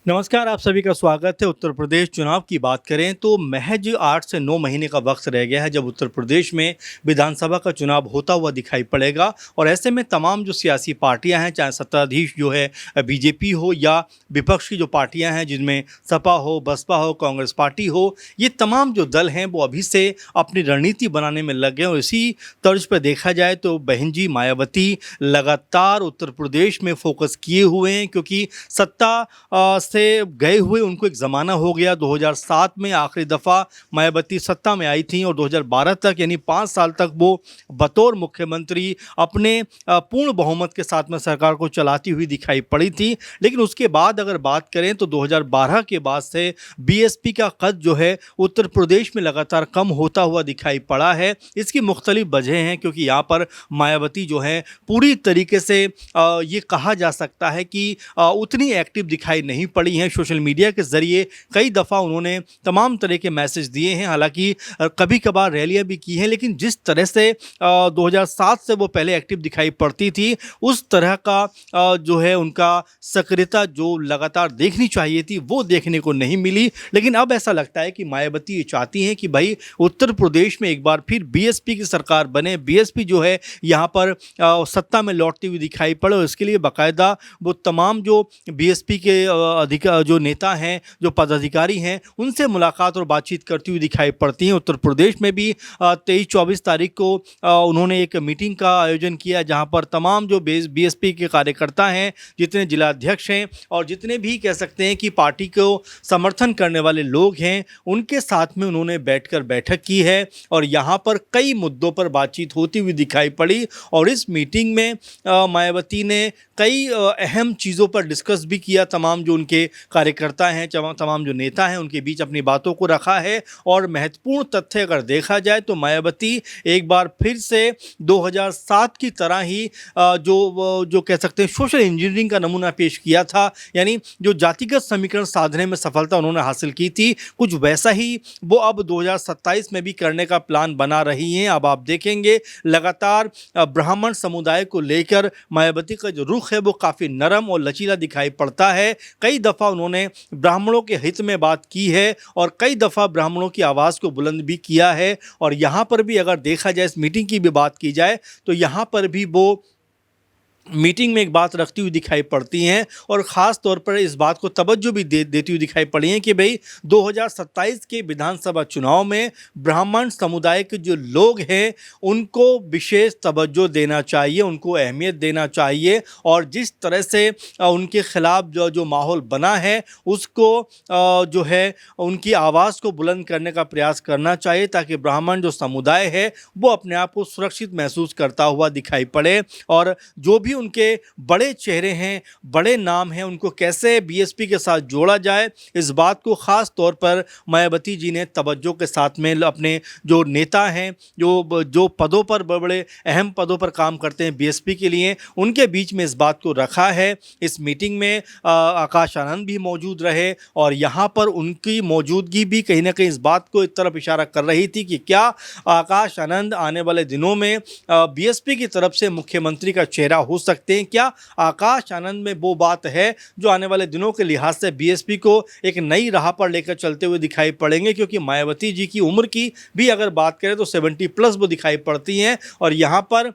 नमस्कार, आप सभी का स्वागत है। उत्तर प्रदेश चुनाव की बात करें तो महज 8 से 9 महीने का वक्त रह गया है जब उत्तर प्रदेश में विधानसभा का चुनाव होता हुआ दिखाई पड़ेगा। और ऐसे में तमाम जो सियासी पार्टियां हैं, चाहे सत्ताधीश जो है बीजेपी हो या विपक्ष की जो पार्टियां हैं जिनमें सपा हो, बसपा हो, कांग्रेस पार्टी हो, ये तमाम जो दल हैं वो अभी से अपनी रणनीति बनाने में लगे हैं। और इसी तर्ज पर देखा जाए तो बहन जी मायावती लगातार उत्तर प्रदेश में फोकस किए हुए हैं, क्योंकि सत्ता से गए हुए उनको एक ज़माना हो गया। 2007 में आखिरी दफ़ा मायावती सत्ता में आई थी और 2012 तक यानी 5 साल तक वो बतौर मुख्यमंत्री अपने पूर्ण बहुमत के साथ में सरकार को चलाती हुई दिखाई पड़ी थी। लेकिन उसके बाद अगर बात करें तो 2012 के बाद से बीएसपी का कद जो है उत्तर प्रदेश में लगातार कम होता हुआ दिखाई पड़ा है। इसकी मुख्तलिफ वजह हैं, क्योंकि यहाँ पर मायावती जो है पूरी तरीके से ये कहा जा सकता है कि उतनी एक्टिव दिखाई नहीं पड़ी हैं। सोशल मीडिया के ज़रिए कई दफ़ा उन्होंने तमाम तरह के मैसेज दिए हैं, हालांकि कभी कभार रैलियां भी की हैं, लेकिन जिस तरह से 2007 से वो पहले एक्टिव दिखाई पड़ती थी उस तरह का जो है उनका सक्रियता जो लगातार देखनी चाहिए थी वो देखने को नहीं मिली। लेकिन अब ऐसा लगता है कि मायावती ये चाहती हैं कि भाई उत्तर प्रदेश में एक बार फिर बीएसपी की सरकार बने, बीएसपी जो है यहाँ पर सत्ता में लौटती हुई दिखाई पड़े। और इसके लिए बाकायदा वो तमाम जो बीएसपी के जो नेता हैं, जो पदाधिकारी हैं, उनसे मुलाकात और बातचीत करती हुई दिखाई पड़ती हैं। उत्तर प्रदेश में भी 23-24 तारीख को उन्होंने एक मीटिंग का आयोजन किया, जहां पर तमाम जो बीएसपी के कार्यकर्ता हैं, जितने जिलाध्यक्ष हैं और जितने भी कह सकते हैं कि पार्टी को समर्थन करने वाले लोग हैं, उनके साथ में उन्होंने बैठकर बैठक की है और यहाँ पर कई मुद्दों पर बातचीत होती हुई दिखाई पड़ी। और इस मीटिंग में मायावती ने कई अहम चीज़ों पर डिस्कस भी किया। तमाम जो उनके कार्यकर्ता हैं, तमाम जो नेता हैं, उनके बीच अपनी बातों को रखा है। और महत्वपूर्ण तथ्य अगर देखा जाए तो मायावती एक बार फिर से 2007 की तरह ही जो कह सकते हैं सोशल इंजीनियरिंग का नमूना पेश किया था, यानी जो जातिगत समीकरण साधने में सफलता उन्होंने हासिल की थी, कुछ वैसा ही वो अब 2027 में भी करने का प्लान बना रही हैं। अब आप देखेंगे लगातार ब्राह्मण समुदाय को लेकर मायावती का जो रुख है वो काफ़ी नरम और लचीला दिखाई पड़ता है। कई दफ़ा उन्होंने ब्राह्मणों के हित में बात की है और कई दफ़ा ब्राह्मणों की आवाज़ को बुलंद भी किया है। और यहाँ पर भी अगर देखा जाए, इस मीटिंग की भी बात की जाए तो यहाँ पर भी वो मीटिंग में एक बात रखती हुई दिखाई पड़ती हैं और ख़ास तौर पर इस बात को तवज्जो भी देती हुई दिखाई पड़ी हैं कि भाई 2027 के विधानसभा चुनाव में ब्राह्मण समुदाय के जो लोग हैं उनको विशेष तवज्जो देना चाहिए, उनको अहमियत देना चाहिए। और जिस तरह से उनके ख़िलाफ़ जो माहौल बना है उसको जो है उनकी आवाज़ को बुलंद करने का प्रयास करना चाहिए, ताकि ब्राह्मण जो समुदाय है वो अपने आप को सुरक्षित महसूस करता हुआ दिखाई पड़े। और जो भी उनके बड़े चेहरे हैं, बड़े नाम हैं, उनको कैसे बीएसपी के साथ जोड़ा जाए, इस बात को ख़ास तौर पर मायावती जी ने तवज्जो के साथ में अपने जो नेता हैं, जो पदों पर बड़े अहम पदों पर काम करते हैं बीएसपी के लिए, उनके बीच में इस बात को रखा है। इस मीटिंग में आकाश आनंद भी मौजूद रहे और यहाँ पर उनकी मौजूदगी भी कहीं ना कहीं इस बात को एक तरफ इशारा कर रही थी कि क्या आकाश आनंद आने वाले दिनों में बीएसपी की तरफ से मुख्यमंत्री का चेहरा हो सकते हैं। क्या आकाश आनंद में वो बात है जो आने वाले दिनों के लिहाज से बीएसपी को एक नई राह पर लेकर चलते हुए दिखाई पड़ेंगे, क्योंकि मायावती जी की उम्र की भी अगर बात करें तो 70+ वो दिखाई पड़ती हैं और यहाँ पर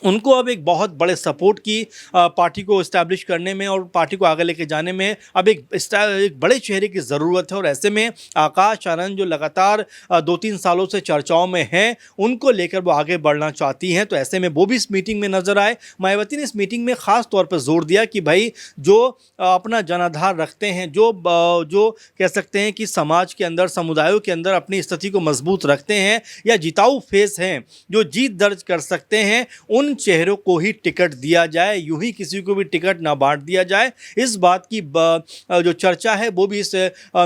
उनको अब एक बहुत बड़े सपोर्ट की पार्टी को इस्टेब्लिश करने में और पार्टी को आगे लेके जाने में अब एक बड़े चेहरे की ज़रूरत है। और ऐसे में आकाश आनंद जो लगातार 2-3 सालों से चर्चाओं में हैं, उनको लेकर वो आगे बढ़ना चाहती हैं। तो ऐसे में वो भी इस मीटिंग में नज़र आए। मायावती ने इस मीटिंग में ख़ास तौर पर जोर दिया कि भाई जो अपना जनाधार रखते हैं, जो कह सकते हैं कि समाज के अंदर, समुदायों के अंदर अपनी स्थिति को मजबूत रखते हैं या जिताऊ फेस हैं, जो जीत दर्ज कर सकते हैं, उन चेहरों को ही टिकट दिया जाए, यूं ही किसी को भी टिकट ना बांट दिया जाए। इस बात की जो चर्चा है वो भी इस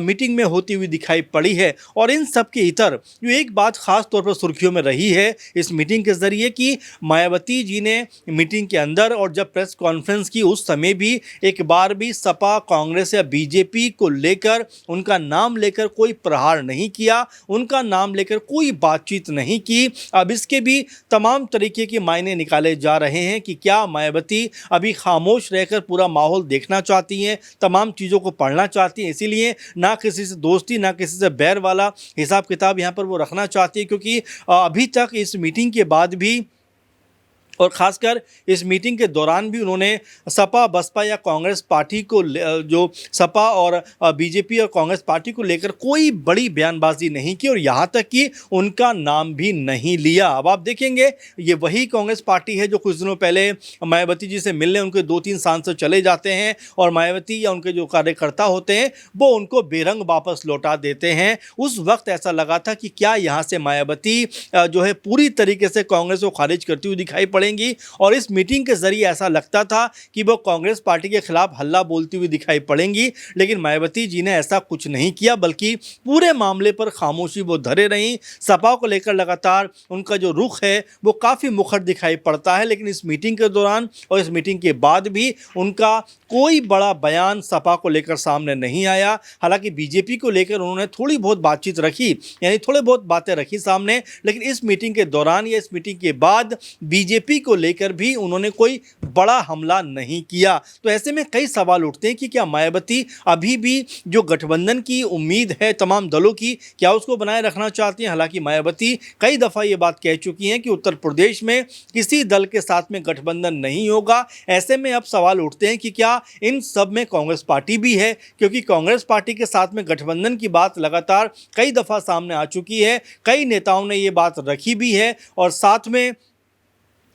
मीटिंग में होती हुई दिखाई पड़ी है। और इन सब के इतर जो एक बात खास तौर पर सुर्खियों में रही है इस मीटिंग के जरिए कि मायावती जी ने मीटिंग के अंदर और जब प्रेस कॉन्फ्रेंस की उस समय भी एक बार भी सपा, कांग्रेस या बीजेपी को लेकर, उनका नाम लेकर कोई प्रहार नहीं किया, उनका नाम लेकर कोई बातचीत नहीं की। अब इसके भी तमाम तरीके के मायने निकाले जा रहे हैं कि क्या मायावती अभी खामोश रहकर पूरा माहौल देखना चाहती हैं, तमाम चीज़ों को पढ़ना चाहती हैं, इसीलिए ना किसी से दोस्ती ना किसी से बैर वाला हिसाब किताब यहाँ पर वो रखना चाहती है, क्योंकि अभी तक इस मीटिंग के बाद भी और ख़ासकर इस मीटिंग के दौरान भी उन्होंने सपा बसपा या कांग्रेस पार्टी को जो सपा और बीजेपी और कांग्रेस पार्टी को लेकर कोई बड़ी बयानबाजी नहीं की और यहाँ तक कि उनका नाम भी नहीं लिया। अब आप देखेंगे ये वही कांग्रेस पार्टी है जो कुछ दिनों पहले मायावती जी से मिलने उनके 2-3 सांसद चले जाते हैं और मायावती या उनके जो कार्यकर्ता होते हैं वो उनको बेरंग वापस लौटा देते हैं। उस वक्त ऐसा लगा था कि क्या यहाँ से मायावती जो है पूरी तरीके से कांग्रेस को खारिज करती हुई दिखाई पड़ेंगी, और इस मीटिंग के जरिए ऐसा लगता था कि वो कांग्रेस पार्टी के खिलाफ हल्ला बोलती हुई दिखाई पड़ेंगी। लेकिन मायावती जी ने ऐसा कुछ नहीं किया, बल्कि पूरे मामले पर खामोशी वो धरे रहीं। सपा को लेकर लगातार उनका जो रुख है वो काफ़ी मुखर दिखाई पड़ता है, लेकिन इस मीटिंग के दौरान और इस मीटिंग के बाद भी उनका कोई बड़ा बयान सपा को लेकर सामने नहीं आया। हालांकि बीजेपी को लेकर उन्होंने थोड़ी बहुत बातचीत रखी, यानी थोड़ी बहुत बातें रखी सामने, लेकिन इस मीटिंग के दौरान या इस मीटिंग के बाद बीजेपी को लेकर भी उन्होंने कोई बड़ा हमला नहीं किया। तो ऐसे में कई सवाल उठते हैं कि क्या मायावती अभी भी जो गठबंधन की उम्मीद है तमाम दलों की, क्या उसको बनाए रखना चाहती हैं। हालांकि मायावती कई दफ़ा ये बात कह चुकी हैं कि उत्तर प्रदेश में किसी दल के साथ में गठबंधन नहीं होगा। ऐसे में अब सवाल उठते हैं कि क्या इन सब में कांग्रेस पार्टी भी है, क्योंकि कांग्रेस पार्टी के साथ में गठबंधन की बात लगातार कई दफ़ा सामने आ चुकी है, कई नेताओं ने ये बात रखी भी है। और साथ में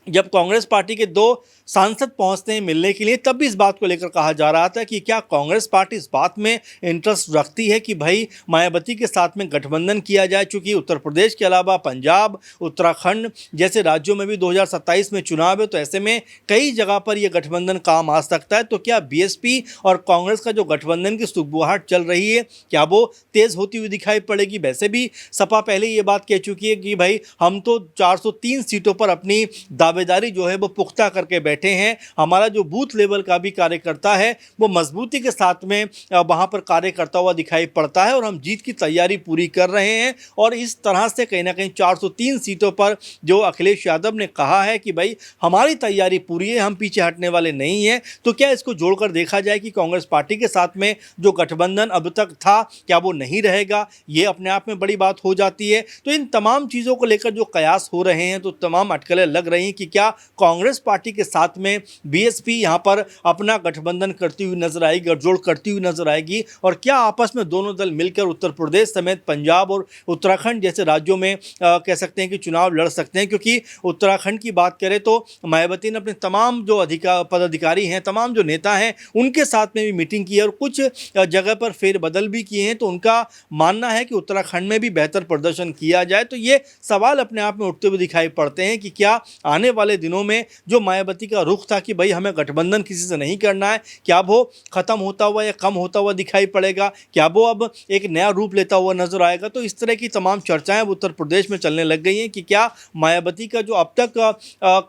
जब कांग्रेस पार्टी के 2 सांसद पहुंचते हैं मिलने के लिए, तब भी इस बात को लेकर कहा जा रहा था कि क्या कांग्रेस पार्टी इस बात में इंटरेस्ट रखती है कि भाई मायावती के साथ में गठबंधन किया जाए, चूँकि उत्तर प्रदेश के अलावा पंजाब, उत्तराखंड जैसे राज्यों में भी 2027 में चुनाव है, तो ऐसे में कई जगह पर यह गठबंधन काम आ सकता है। तो क्या बीएसपी और कांग्रेस का जो गठबंधन की सुगबुगाहट चल रही है, क्या वो तेज़ होती हुई दिखाई पड़ेगी। वैसे भी सपा पहले ये बात कह चुकी है कि भाई हम तो 403 सीटों पर अपनी दावेदारी जो है वो पुख्ता करके बैठे हैं, हमारा जो बूथ लेवल का भी कार्यकर्ता है वो मजबूती के साथ में वहां पर कार्य करता हुआ दिखाई पड़ता है और हम जीत की तैयारी पूरी कर रहे हैं। और इस तरह से कहीं ना कहीं 403 सीटों पर जो अखिलेश यादव ने कहा है कि भाई हमारी तैयारी पूरी है, हम पीछे हटने वाले नहीं हैं, तो क्या इसको जोड़कर देखा जाए कि कांग्रेस पार्टी के साथ में जो गठबंधन अब तक था क्या वो नहीं रहेगा, ये अपने आप में बड़ी बात हो जाती है। तो इन तमाम चीज़ों को लेकर जो कयास हो रहे हैं, तो तमाम अटकलें लग रही हैं कि क्या कांग्रेस पार्टी के साथ में बीएसपी यहां पर अपना गठबंधन करती हुई नजर आएगी, गठजोड़ करती हुई नजर आएगी, और क्या आपस में दोनों दल मिलकर उत्तर प्रदेश समेत पंजाब और उत्तराखंड जैसे राज्यों में कह सकते हैं कि चुनाव लड़ सकते हैं। क्योंकि उत्तराखंड की बात करें तो मायावती ने अपने तमाम जो पदाधिकारी हैं, तमाम जो नेता हैं, उनके साथ में भी मीटिंग की है और कुछ जगह पर फेरबदल भी किए हैं। तो उनका मानना है कि उत्तराखंड में भी बेहतर प्रदर्शन किया जाए। तो ये सवाल अपने आप में उठते हुए दिखाई पड़ते हैं कि क्या आने वाले दिनों में जो मायावती का रुख था कि भाई हमें गठबंधन किसी से नहीं करना है, क्या वो खत्म होता हुआ या कम होता हुआ दिखाई पड़ेगा, क्या वो अब एक नया रूप लेता हुआ नजर आएगा। तो इस तरह की तमाम चर्चाएं उत्तर प्रदेश में चलने लग गई हैं कि क्या मायावती का जो अब तक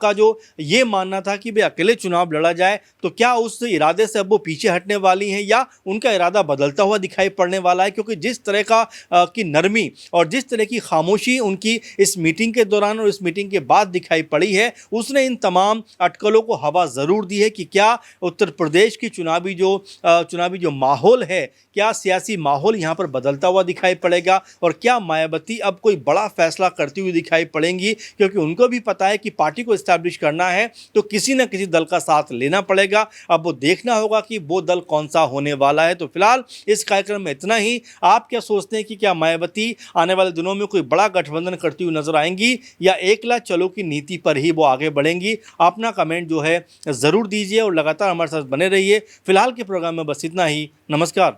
का जो ये मानना था कि भाई अकेले चुनाव लड़ा जाए, तो क्या उस इरादे से अब वो पीछे हटने वाली हैं या उनका इरादा बदलता हुआ दिखाई पड़ने वाला है। क्योंकि जिस तरह का की नरमी और जिस तरह की खामोशी उनकी इस मीटिंग के दौरान और इस मीटिंग के बाद दिखाई पड़ी है, उसने इन तमाम अटकलों को हवा ज़रूर दी है कि क्या उत्तर प्रदेश की चुनावी जो माहौल है, क्या सियासी माहौल यहाँ पर बदलता हुआ दिखाई पड़ेगा और क्या मायावती अब कोई बड़ा फैसला करती हुई दिखाई पड़ेंगी। क्योंकि उनको भी पता है कि पार्टी को इस्टेब्लिश करना है तो किसी न किसी दल का साथ लेना पड़ेगा। अब वो देखना होगा कि वो दल कौन सा होने वाला है। तो फिलहाल इस कार्यक्रम में इतना ही। आप क्या सोचते हैं कि क्या मायावती आने वाले दिनों में कोई बड़ा गठबंधन करती हुई नजर आएंगी या एकला चलो की नीति पर ही वो आगे बढ़ेंगी? अपना कमेंट जो है ज़रूर दीजिए और लगातार हमारे साथ बने रहिए। फिलहाल के प्रोग्राम में बस इतना ही। नमस्कार।